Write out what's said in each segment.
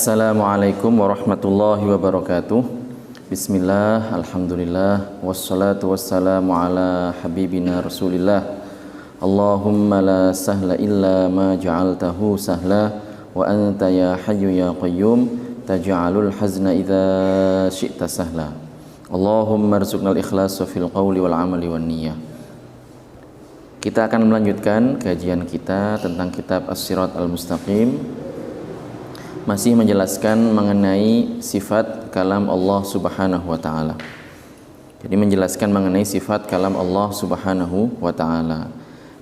Assalamualaikum warahmatullahi wabarakatuh. Bismillah, alhamdulillah, wassalatu wassalamu ala habibina rasulillah. Allahumma la sahla illa ma ja'altahu sahla, wa anta ya hayyu ya qayyum taj'alul hazna idza syi'ta sahla. Allahumma rzuqnal ikhlasa fil qawli wal amali wan niyyah. Kita akan melanjutkan kajian kita tentang kitab As-Sirat Al-Mustaqim, masih menjelaskan mengenai sifat kalam Allah Subhanahu wa taala. Jadi menjelaskan mengenai sifat kalam Allah Subhanahu wa taala.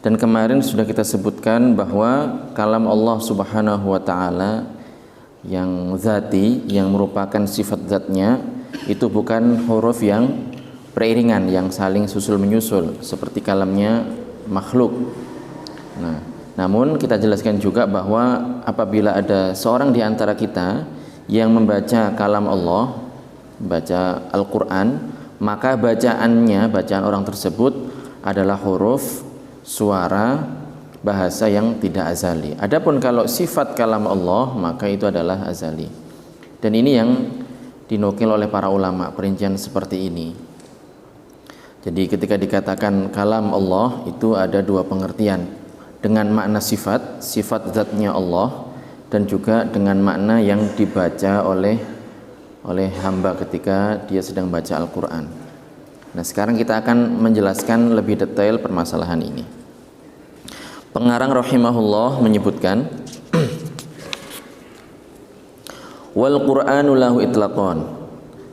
Dan kemarin sudah kita sebutkan bahwa kalam Allah Subhanahu wa taala yang zati, yang merupakan sifat zatnya, itu bukan huruf yang beriringan, yang saling susul menyusul seperti kalamnya makhluk. Namun kita jelaskan juga bahwa apabila ada seorang di antara kita yang membaca kalam Allah, membaca Al-Quran, maka bacaan orang tersebut adalah huruf, suara, bahasa yang tidak azali. Adapun kalau sifat kalam Allah, maka itu adalah azali. Dan ini yang dinukil oleh para ulama, perincian seperti ini. Jadi ketika dikatakan kalam Allah, itu ada dua pengertian. Dengan makna sifat zatnya Allah, dan juga dengan makna yang dibaca oleh hamba ketika dia sedang baca Al-Quran. Nah, sekarang kita akan menjelaskan lebih detail permasalahan ini. Pengarang rahimahullah menyebutkan wal Qur'anu lahu itlaqan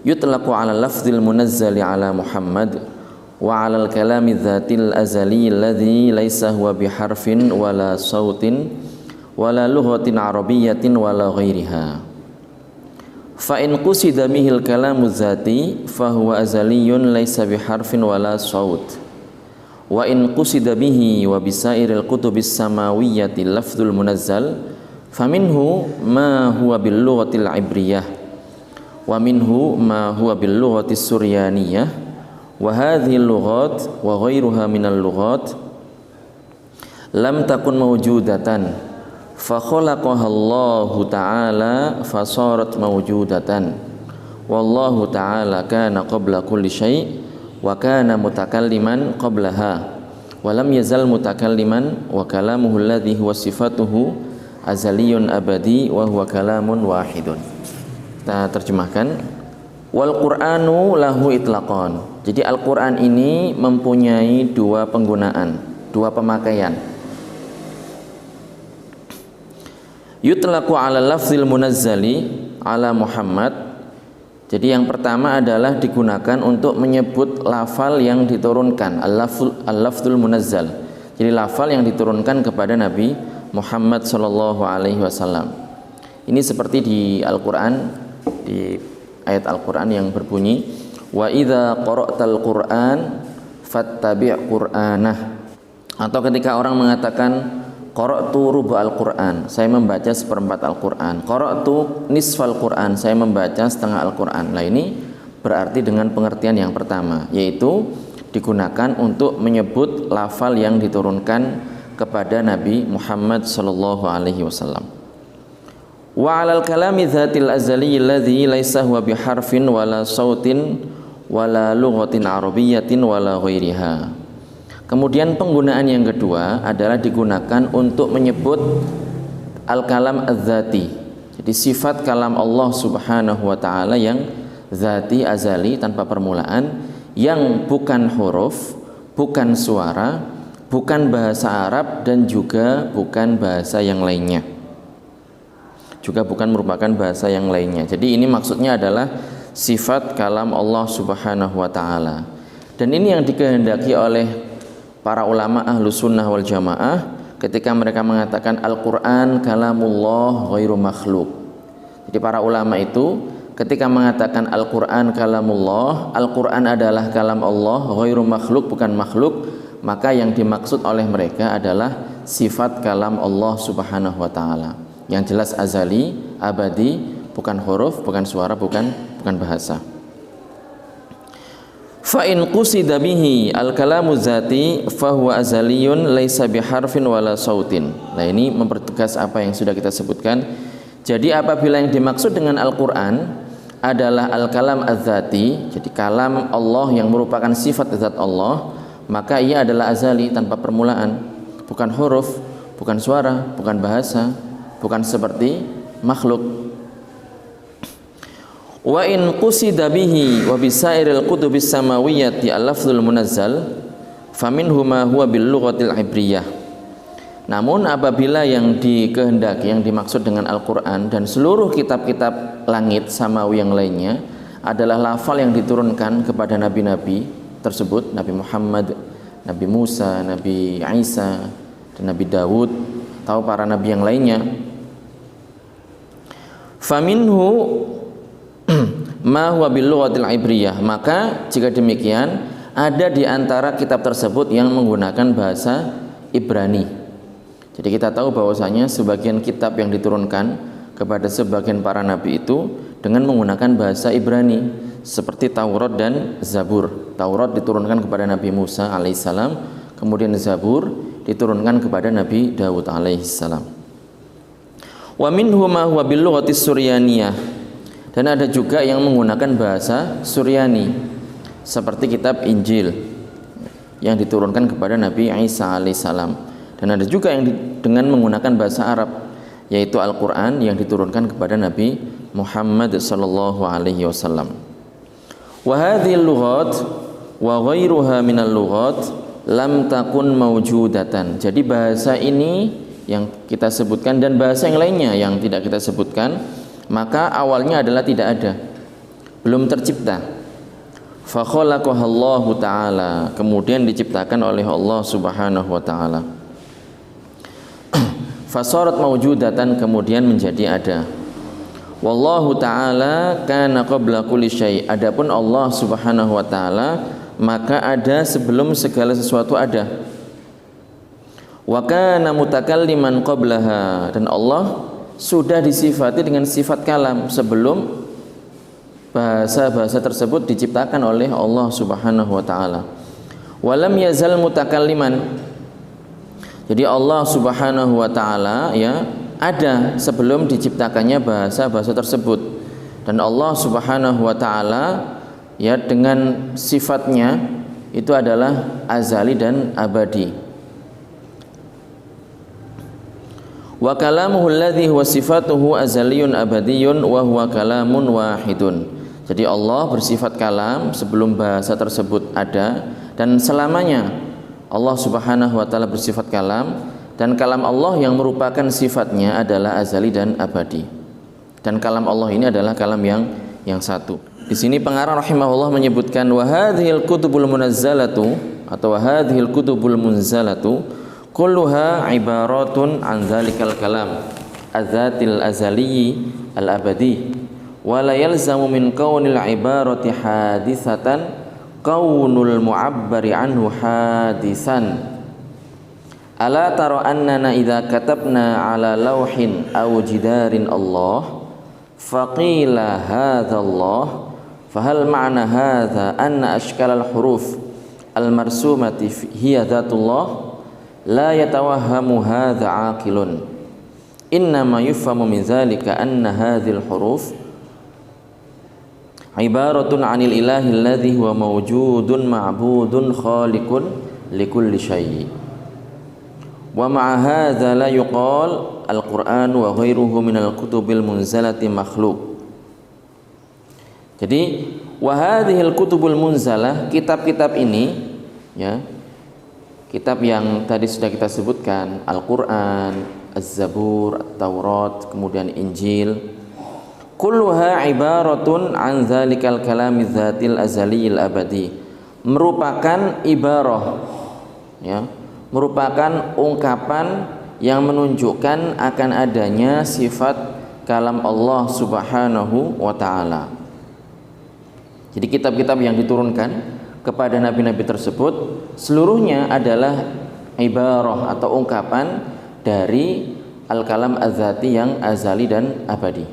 yutlaqu ala lafzil munazzali ala Muhammad wa 'alal kalami dzatil azali alladzi laisa huwa biharfin wala sautin wala lughatin arabiyyatin wala ghairiha. Fa in qusida bihil kalamu dzati fa huwa azaliyun laisa biharfin wala saut. Wa in qusida bihi wa bisairil kutubis samawiyyati lafdzul munazzal faminhu ma huwa bil lughatil ibriyah wa minhu ma huwa bil lughatis suryaniyah. Wa hadhihi al-lughat wa ghairuha min al-lughat lam takun mawjudatan fa khalaqaha Allah ta'ala fa sarat mawjudatan wallahu ta'ala kana qabla kulli syai' wa kana mutakalliman qablaha wa lam yazal mutakalliman wa kalamuhu alladhi huwa sifatuhu azaliyun abadi wa huwa kalamun wahidun. Kita terjemahkan, wal Qur'anu lahu itlaqan. Jadi Al-Quran ini mempunyai dua penggunaan, dua pemakaian. Yutlaqu ala lafzil munazzali ala Muhammad. Jadi yang pertama adalah digunakan untuk menyebut lafal yang diturunkan, al-lafzul munazzal. Jadi lafal yang diturunkan kepada Nabi Muhammad sallallahu alaihi wasallam. Ini seperti di Al-Quran, di ayat Al-Quran yang berbunyi wa idza qara'tal Qur'an fattabi' Qur'anah. Atau ketika orang mengatakan qara'tu ruba'al Qur'an, saya membaca seperempat Al-Quran. Qara'tu nisfal Qur'an, saya membaca setengah Al-Quran. Nah, ini berarti dengan pengertian yang pertama, yaitu digunakan untuk menyebut lafal yang diturunkan kepada Nabi Muhammad sallallahu alaihi wasallam. Wa 'alal kalami dzatil azali alladzi laisa huwa biharfin wala sautin wala lughatin arabiyyatin wala ghairiha. Kemudian penggunaan yang kedua adalah digunakan untuk menyebut al-kalam az-zati. Jadi sifat kalam Allah Subhanahu wa taala yang zati, azali, tanpa permulaan, yang bukan huruf, bukan suara, bukan bahasa Arab, dan juga bukan bahasa yang lainnya. Juga bukan merupakan bahasa yang lainnya. Jadi ini maksudnya adalah sifat kalam Allah Subhanahu wa ta'ala. Dan ini yang dikehendaki oleh para ulama ahlu sunnah wal jamaah ketika mereka mengatakan Al-Quran kalamullah ghairu makhluk. Jadi para ulama itu ketika mengatakan Al-Quran kalamullah, Al-Quran adalah kalam Allah, ghairu makhluk, bukan makhluk, maka yang dimaksud oleh mereka adalah sifat kalam Allah Subhanahu wa ta'ala, yang jelas azali, abadi, bukan huruf, bukan suara, bukan bahasa. Fa in qusida bihi al-kalamu zati fa huwa azaliyun laisa biharfin wala sautin. Nah, ini mempertegas apa yang sudah kita sebutkan. Jadi apabila yang dimaksud dengan Al-Quran adalah al-kalam az-zati, jadi kalam Allah yang merupakan sifat zat Allah, maka ia adalah azali tanpa permulaan, bukan huruf, bukan suara, bukan bahasa, bukan seperti makhluk. Wa in qusida bihi wa bisairil kutubis samawiyyati al-lafzul munazzal faminhu ma huwa bil lughatil ibriyah. Namun apabila yang dikehendaki, yang dimaksud dengan Al-Quran dan seluruh kitab-kitab langit samawi yang lainnya adalah lafal yang diturunkan kepada nabi-nabi tersebut, Nabi Muhammad, Nabi Musa, Nabi Isa, dan Nabi Dawud atau para nabi yang lainnya. Faminhu ma huwa bil lughatil ibriyah, maka jika demikian ada di antara kitab tersebut yang menggunakan bahasa Ibrani. Jadi kita tahu bahwasanya sebagian kitab yang diturunkan kepada sebagian para nabi itu dengan menggunakan bahasa Ibrani, seperti Taurat dan Zabur. Taurat diturunkan kepada Nabi Musa alaihissalam, kemudian Zabur diturunkan kepada Nabi Dawud alaihissalam. Wa minhu ma huwa bil lughati suryaniyah, dan ada juga yang menggunakan bahasa Suryani, seperti kitab Injil yang diturunkan kepada Nabi Isa alaihissalam. Dan ada juga yang dengan menggunakan bahasa Arab, yaitu Al-Quran yang diturunkan kepada Nabi Muhammad sallallahu alaihi wasallam. Wa hadhil lughat wa ghairuha minal lughat lam takun mawjudatan. Jadi bahasa ini yang kita sebutkan dan bahasa yang lainnya yang tidak kita sebutkan, maka awalnya adalah tidak ada, belum tercipta. Fa khalaqahallahu ta'ala, kemudian diciptakan oleh Allah subhanahu wa ta'ala. Fasarat mawjudatan, kemudian menjadi ada. Wallahu ta'ala kana qabla kulli syai', adapun Allah subhanahu wa ta'ala maka ada sebelum segala sesuatu ada. Wa kana mutakalliman qablaha, dan Allah sudah disifati dengan sifat kalam sebelum bahasa-bahasa tersebut diciptakan oleh Allah subhanahu wa ta'ala. Walam yazal mutakalliman, jadi Allah subhanahu wa ta'ala ya ada sebelum diciptakannya bahasa-bahasa tersebut. Dan Allah subhanahu wa ta'ala ya dengan sifatnya itu adalah azali dan abadi. Wa kalamuhu alladhi huwa sifatuhu azaliyun abadiyun wa huwa kalamun wahidun. Jadi Allah bersifat kalam sebelum bahasa tersebut ada, dan selamanya Allah subhanahu wa ta'ala bersifat kalam, dan kalam Allah yang merupakan sifatnya adalah azali dan abadi. Dan kalam Allah ini adalah kalam yang satu. Di sini pengarang rahimahullah menyebutkan wa hadhil kutubul munazzalatu atau wa hadhil kutubul munzalatu kulluha ibaratun an dzalikal kalam adzatil azali al abadi wa la yalzamu min kaunil ibarati hadisatan kaunul mu'abbari anhu hadisan. Ala tara annana idza katabna ala lawhin aw jidarin Allah faqila hadza Allah, fahal ma'na hadza anna ashkalal huruf al marsumati hiya dzatullah? La yatawahhamu hadza aqilun. Innama yufhamu min dzalika anna hadhil huruf ibaratun anil ilahi alladhi huwa mawjudun ma'budun khaliqun likulli syai'. Wa ma'a hadza la yuqal al-Qur'an wa ghairuhu minal kutubil munzalati makhluk. Jadi wa hadhil kutubul munzalah, kitab-kitab ini ya, kitab yang tadi sudah kita sebutkan, Al-Qur'an, Az-Zabur, At-Taurat, kemudian Injil, kulluha ibaratun an dzalikal kalami dzatil azaliyil abadi, merupakan ibarah ya, merupakan ungkapan yang menunjukkan akan adanya sifat kalam Allah subhanahu wa ta'ala. Jadi kitab-kitab yang diturunkan kepada nabi-nabi tersebut seluruhnya adalah ibarah atau ungkapan dari al-kalam az-zati yang azali dan abadi.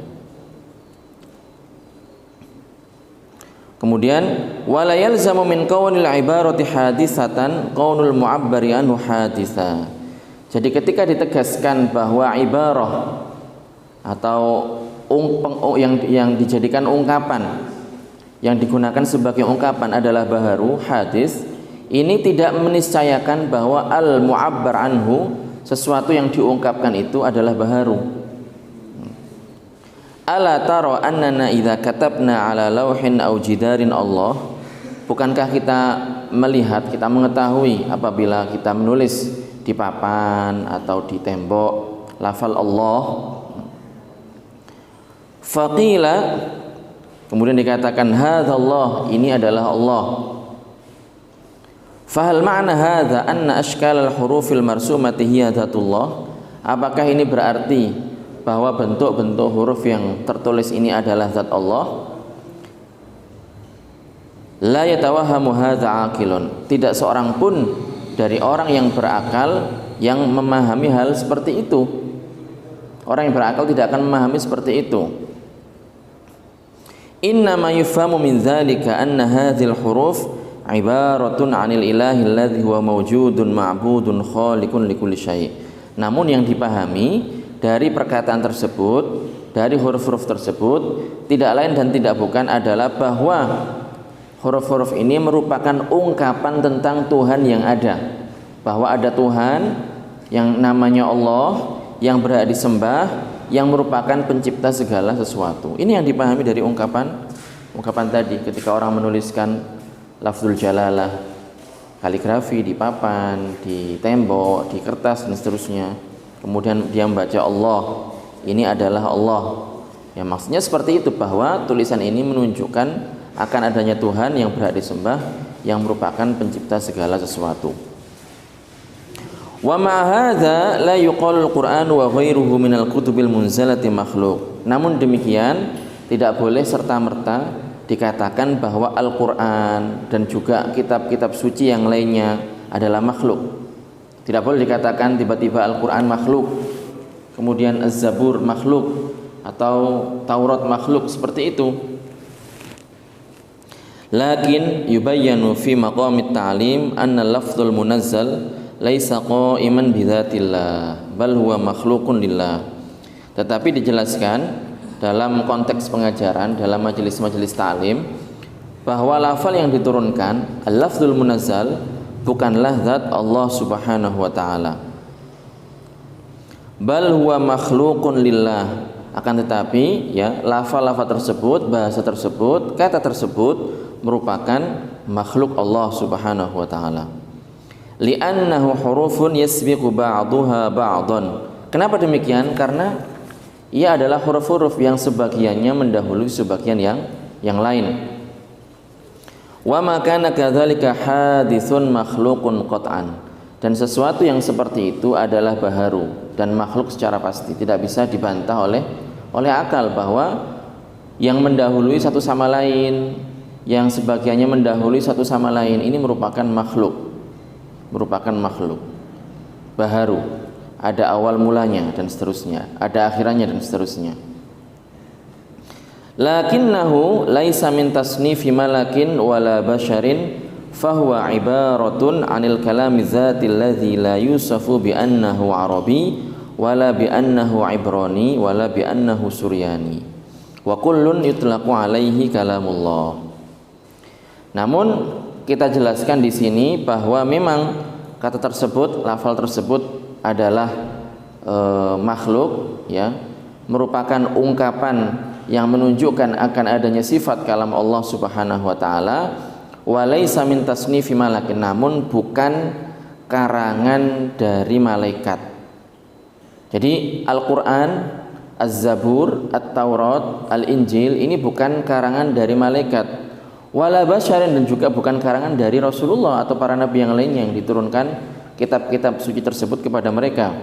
Kemudian wala yalzamu min kaunil ibarati hadisatan kaunul mu'abbari anhu haditha. Jadi ketika ditegaskan bahwa ibarah atau yang dijadikan ungkapan, yang digunakan sebagai ungkapan adalah baharu hadis, ini tidak meniscayakan bahwa al-mu'abbar anhu, sesuatu yang diungkapkan itu adalah baharu. Ala tara annana idza katabna ala lauhin aw jidarin Allah, bukankah kita melihat, kita mengetahui apabila kita menulis di papan atau di tembok lafal Allah, faqila, kemudian dikatakan hadzallah, ini adalah Allah. Fahal ma'na hadza anna ashkalal hurufil marsumati hiya dzatullah? Apakah ini berarti bahwa bentuk-bentuk huruf yang tertulis ini adalah zat Allah? La yatawahhamu hadza aqilun. Tidak seorang pun dari orang yang berakal yang memahami hal seperti itu. Orang yang berakal tidak akan memahami seperti itu. Inna ma yufhamu min dzalika anna hadhil huruf ibaratun 'anil ilahi alladhi huwa mawjudun ma'budun khaliqun likulli syai'. Namun yang dipahami dari perkataan tersebut, dari huruf-huruf tersebut, tidak lain dan tidak bukan adalah bahwa huruf-huruf ini merupakan ungkapan tentang Tuhan yang ada, bahwa ada Tuhan yang namanya Allah, yang berhak disembah, yang merupakan pencipta segala sesuatu. Ini yang dipahami dari ungkapan tadi ketika orang menuliskan lafzul jalalah, kaligrafi di papan, di tembok, di kertas dan seterusnya. Kemudian dia membaca Allah, ini adalah Allah. Ya, maksudnya seperti itu, bahwa tulisan ini menunjukkan akan adanya Tuhan yang berhak disembah, yang merupakan pencipta segala sesuatu. Wa ma hadza la yuqalul Qur'an wa ghairuhu minal kutubil munzalati makhluq. Namun demikian tidak boleh serta-merta dikatakan bahwa Al-Qur'an dan juga kitab-kitab suci yang lainnya adalah makhluk. Tidak boleh dikatakan tiba-tiba Al-Qur'an makhluk, kemudian Az-Zabur makhluk, atau Taurat makhluk, seperti itu. Lakin yubayyanu fi maqamit ta'lim anna lafzul munazzal laisa qa'iman bidzatillah bal huwa makhluqun lillah. Tetapi dijelaskan dalam konteks pengajaran, dalam majelis-majelis ta'lim, bahwa lafal yang diturunkan al-lafzul munazzal bukanlah zat Allah Subhanahu wa taala, bal huwa makhluqun lillah. Akan tetapi ya, lafal-lafal tersebut, bahasa tersebut, kata tersebut merupakan makhluk Allah Subhanahu wa taala. Li'annahu hurufun yasbiqu ba'daha ba'dan. Kenapa demikian? Karena ia adalah huruf-huruf yang sebagiannya mendahului sebagian yang lain. Wa ma kana kadzalika haditsun makhluqun qat'an. Dan sesuatu yang seperti itu adalah baharu dan makhluk secara pasti, tidak bisa dibantah oleh akal bahwa yang mendahului satu sama lain, yang sebagiannya mendahului satu sama lain, ini merupakan makhluk. Baharu, ada awal mulanya dan seterusnya, ada akhirannya dan seterusnya. Lakinnahu laisa min tasnifi malakin wala basharin fahuwa ibaratun 'anil kalami dzatil ladzi la yusafu bi annahu arabi wala bi annahu ibrani wala bi annahu suryani wa kullun yutlaqu 'alaihi kalamullah. Namun kita jelaskan di sini bahwa memang kata tersebut, lafal tersebut adalah makhluk, ya, merupakan ungkapan yang menunjukkan akan adanya sifat kalam Allah Subhanahu wa taala, wa laisa min tasnifi malakin, namun bukan karangan dari malaikat. Jadi Al-Qur'an, Az-Zabur, At-Taurat, Al-Injil ini bukan karangan dari malaikat. Wala basyarin, dan juga bukan karangan dari Rasulullah atau para nabi yang lainnya yang diturunkan kitab-kitab suci tersebut kepada mereka.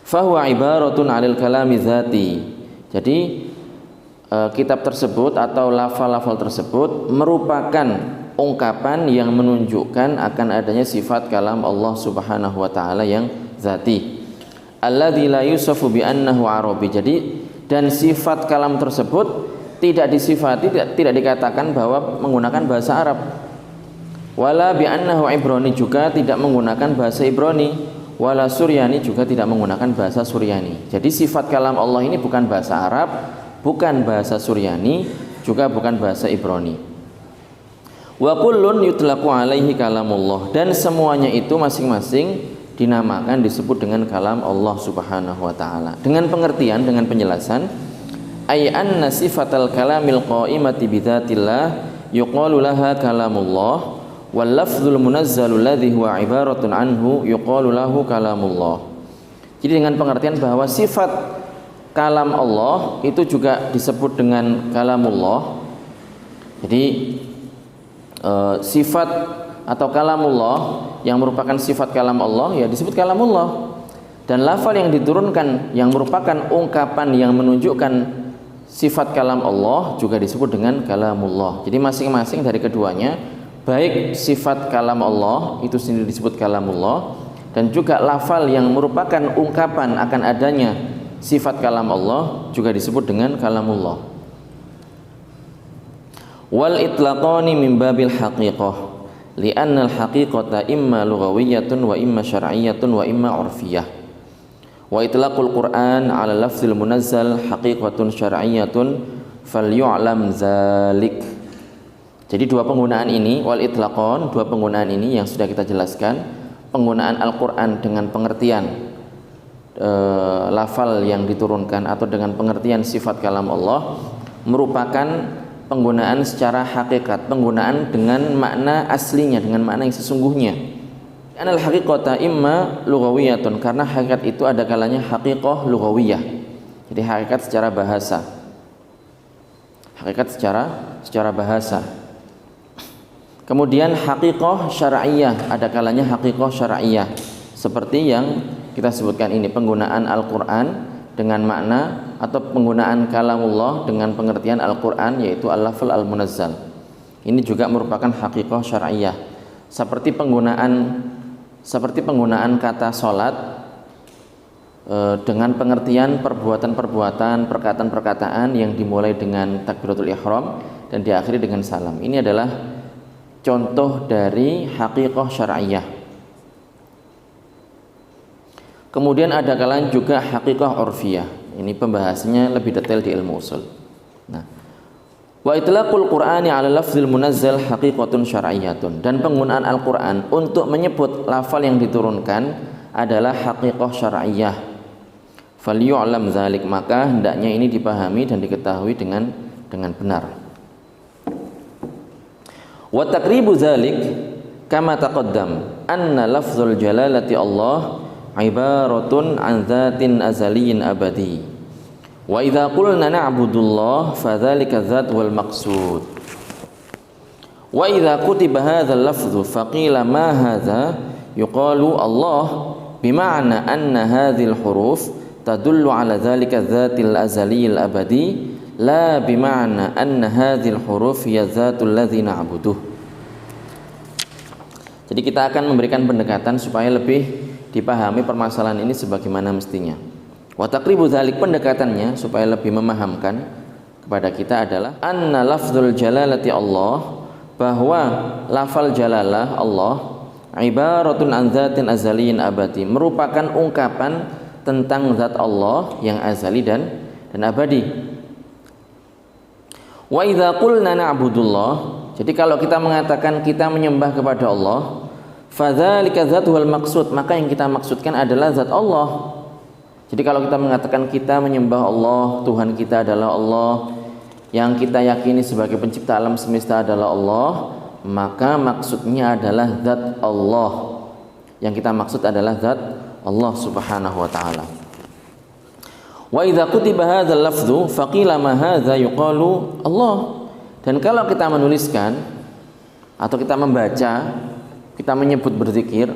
Fahuwa ibaratun 'alil kalami dzati. Jadi kitab tersebut atau lafal-lafal tersebut merupakan ungkapan yang menunjukkan akan adanya sifat kalam Allah Subhanahu wa taala yang zati. Alladzi la yusafu bi annahu arabi. Jadi dan sifat kalam tersebut tidak disifati, tidak dikatakan bahwa menggunakan bahasa Arab. Wala bi annahu ibrani, juga tidak menggunakan bahasa Ibrani. wala Suryani, juga tidak menggunakan bahasa Suryani. Jadi sifat kalam Allah ini bukan bahasa Arab, bukan bahasa Suryani, juga bukan bahasa Ibrani. Wa kullun yutlaqu alaihi kalamullah, dan semuanya itu masing-masing dinamakan, disebut dengan kalam Allah Subhanahu wa taala. Dengan pengertian, dengan penjelasan, ay anna sifatal kalamil qaimati bidzatillah yuqalu laha kalamullah wal lafzul munazzalul ladzi huwa ibaratun anhu yuqalu lahu kalamullah. Jadi dengan pengertian bahwa sifat kalam Allah itu juga disebut dengan kalamullah. Jadi sifat atau kalamullah yang merupakan sifat kalam Allah ya disebut kalamullah, dan lafal yang diturunkan yang merupakan ungkapan yang menunjukkan sifat kalam Allah juga disebut dengan kalamullah. Jadi masing-masing dari keduanya, baik sifat kalam Allah itu sendiri disebut kalamullah, dan juga lafal yang merupakan ungkapan akan adanya sifat kalam Allah juga disebut dengan kalamullah. Wal itlaqani min babil haqiqah li'anna al-haqiqata imma lughawiyyatun wa imma syar'iyyatun wa imma 'urfiyyah. Wa itlaqul Qur'an 'ala lafzil munazzal haqiqatun syar'iyyatun falyu'lam dzalik. Jadi dua penggunaan ini, wal itlaqan, dua penggunaan ini yang sudah kita jelaskan, penggunaan Al-Qur'an dengan pengertian lafal yang diturunkan atau dengan pengertian sifat kalam Allah merupakan penggunaan secara hakikat, penggunaan dengan makna aslinya, dengan makna yang sesungguhnya. Anal haqiqata imma lughawiyatun, karena hakikat itu ada kalanya haqiqah lughawiyah. Jadi hakikat secara bahasa. Hakikat secara bahasa. Kemudian haqiqah syar'iyyah, ada kalanya haqiqah syar'iyyah. Seperti yang kita sebutkan ini, penggunaan Al-Qur'an dengan makna atau penggunaan kalamullah dengan pengertian Al-Qur'an, yaitu al-lafal al-munazzal. Ini juga merupakan haqiqah syar'iyyah. Seperti penggunaan kata salat dengan pengertian perbuatan-perbuatan, perkataan-perkataan yang dimulai dengan takbiratul ihram dan diakhiri dengan salam. Ini adalah contoh dari haqiqah syar'iyyah. Kemudian ada kalanya juga haqiqah urfiyah. Ini pembahasannya lebih detail di ilmu usul. Nah, wa itlaqul Qur'ani 'ala lafzil munazzal haqiqatun syar'iyyatun, dan penggunaan Al-Qur'an untuk menyebut lafal yang diturunkan adalah haqiqah syar'iyyah. Falyu'lam dzalik, maka hendaknya ini dipahami dan diketahui dengan benar. Wa taqribu dzalik kama taqaddam anna lafzul jalalati Allah ibaratun an dzatin azaliyin abadi. Wa idza qulna na'budullah fadzalika dzat wal maqsud. Wa idza kutiba hadzal lafdhu faqila ma hadza yuqalu Allah bima'na anna hadhil huruf tadullu ala dzalika dzatil azaliyil abadi la bima'na anna hadhil huruf hiya dzatul ladzi na'buduh. Jadi kita akan memberikan pendekatan supaya lebih dipahami permasalahan ini sebagaimana mestinya. Wa taqribu dzalik, pendekatannya supaya lebih memahamkan kepada kita adalah anna lafzul jalalati Allah, bahwa lafal jalalah Allah ibaratun an dzatin azaliyin abadi, merupakan ungkapan tentang zat Allah yang azali dan abadi. Wa idza qulna na'budullah, jadi kalau kita mengatakan kita menyembah kepada Allah, fadzalika dzatuhul maqsud, maka yang kita maksudkan adalah zat Allah. Jadi kalau kita mengatakan kita menyembah Allah, Tuhan kita adalah Allah, yang kita yakini sebagai pencipta alam semesta adalah Allah, maka maksudnya adalah zat Allah. Yang kita maksud adalah zat Allah Subhanahu wa taala. Wa idza kutiba hadzal lafdhu faqila ma hadza yuqalu Allah. Dan kalau kita menuliskan atau kita membaca, kita menyebut berzikir,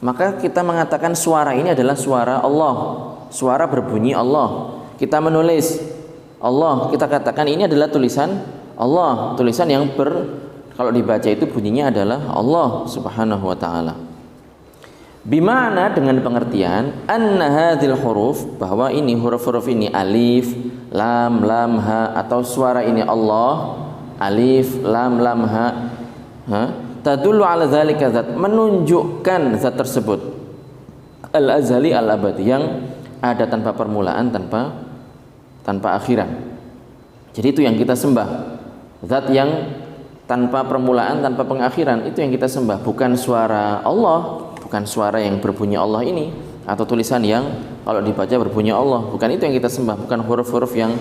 maka kita mengatakan suara ini adalah suara Allah, suara berbunyi Allah. Kita menulis Allah, kita katakan ini adalah tulisan Allah, tulisan yang kalau dibaca itu bunyinya adalah Allah Subhanahu wa taala. Bimana, dengan pengertian anna hadhil huruf, bahwa ini huruf-huruf ini alif, lam, ha, atau suara ini Allah, alif, lam, ha, tadullu ala dzalika zat, menunjukkan zat tersebut. al-azali al-abadi, yang ada tanpa permulaan, tanpa akhiran. Jadi itu yang kita sembah, zat yang tanpa permulaan, tanpa pengakhiran, itu yang kita sembah, bukan suara Allah, bukan suara yang berbunyi Allah ini, atau tulisan yang kalau dibaca berbunyi Allah, bukan itu yang kita sembah, bukan huruf-huruf yang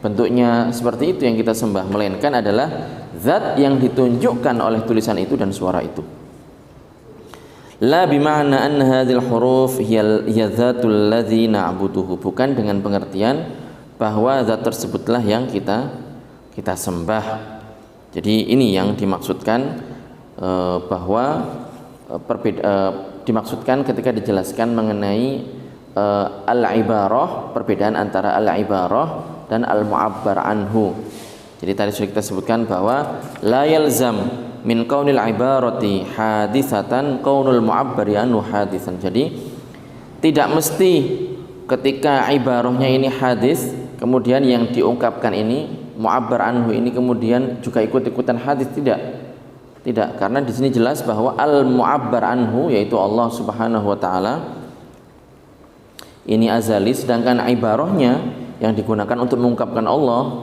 bentuknya seperti itu yang kita sembah, melainkan adalah zat yang ditunjukkan oleh tulisan itu dan suara itu. La bima'na anna hadhil huruf hiya dzatul ladzi na'buduhu, bukan dengan pengertian bahwa zat tersebutlah yang kita sembah. Jadi ini yang dimaksudkan bahwa dimaksudkan ketika dijelaskan mengenai al-ibarah, perbedaan antara al-ibarah dan al-mu'abbar anhu. Jadi tadi sudah kita sebutkan bahwa la yalzam min kaunil ibarati hadisatan kaunul mu'abbari anhu hadisan. Jadi tidak mesti ketika ibarahnya ini hadis, kemudian yang diungkapkan ini mu'abbar anhu ini kemudian juga ikut-ikutan hadis, tidak, karena di sini jelas bahwa al-mu'abbar anhu yaitu Allah Subhanahu wa taala ini azali, sedangkan ibarahnya yang digunakan untuk mengungkapkan Allah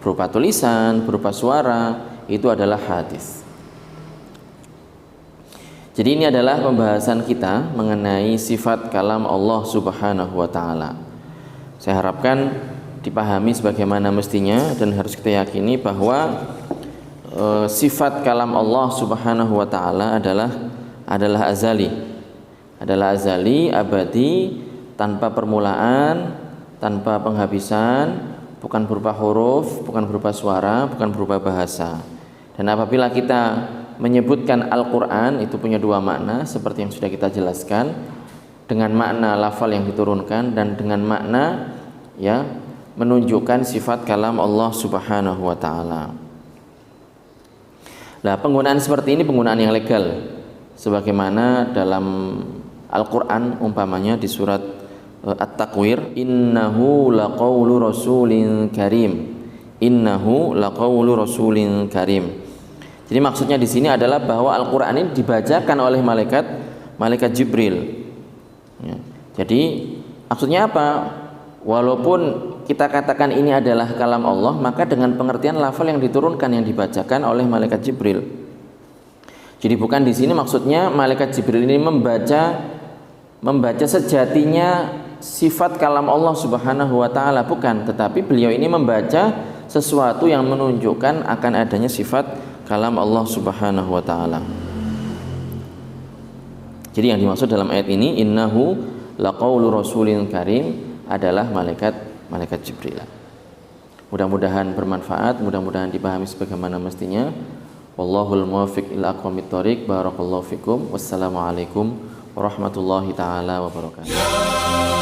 berupa tulisan, berupa suara, itu adalah hadis. Jadi ini adalah pembahasan kita mengenai sifat kalam Allah Subhanahu wa taala. Saya harapkan dipahami sebagaimana mestinya, dan harus kita yakini bahwa sifat kalam Allah Subhanahu wa taala adalah azali, abadi, tanpa permulaan, tanpa penghabisan, bukan berupa huruf, bukan berupa suara, bukan berupa bahasa. Dan apabila kita menyebutkan Al-Qur'an, itu punya dua makna seperti yang sudah kita jelaskan, dengan makna lafal yang diturunkan dan dengan makna ya menunjukkan sifat kalam Allah Subhanahu wa taala. Nah, penggunaan seperti ini penggunaan yang legal, sebagaimana dalam Al-Qur'an umpamanya di surat At-Takwir, innahu laqaulu rasulin karim. Innahu laqaulu rasulin karim. Jadi maksudnya di sini adalah bahwa Al-Qur'an ini dibacakan oleh malaikat Jibril. Ya. Jadi maksudnya apa? Walaupun kita katakan ini adalah kalam Allah, maka dengan pengertian lafal yang diturunkan, yang dibacakan oleh malaikat Jibril. Jadi bukan di sini maksudnya malaikat Jibril ini membaca sejatinya sifat kalam Allah Subhanahu wa taala, bukan, tetapi beliau ini membaca sesuatu yang menunjukkan akan adanya sifat kalam Allah Subhanahu wa taala. Jadi yang dimaksud dalam ayat ini innahu laqaulu rasulin karim adalah malaikat Jibril. Mudah-mudahan bermanfaat, mudah-mudahan dipahami sebagaimana mestinya. Wallahul muwaffiq ila aqwamit thoriq. Barakallahu fikum. Wassalamualaikum warahmatullahi taala wabarakatuh.